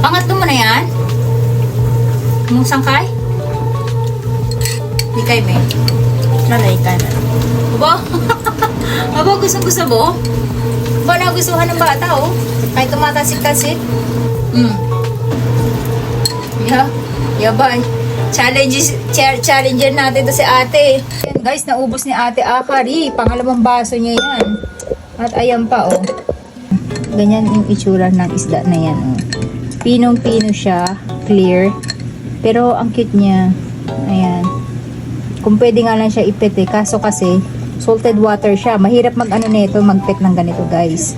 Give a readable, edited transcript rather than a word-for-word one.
Pangatlo mo na yan? Mong sangkay? Di kay me. Nanay ka na. Aba? Aba, gusto mo? Ba, nagustuhan ng bata, oh. Kahit tumatasik-tasik. Yabay. Challenger natin to si ate. Yan, guys, naubos ni ate Akari. Pangalawang baso niya yan. At ayan pa, oh. Ganyan yung itsura ng isda na yan, oh. Pinong-pino siya. Clear. Pero, ang cute niya. Ayan. Kung pwede nga lang siya ipit, eh. Kaso kasi, salted water siya. Mahirap mag-ano nito, mag-pet ng ganito, guys.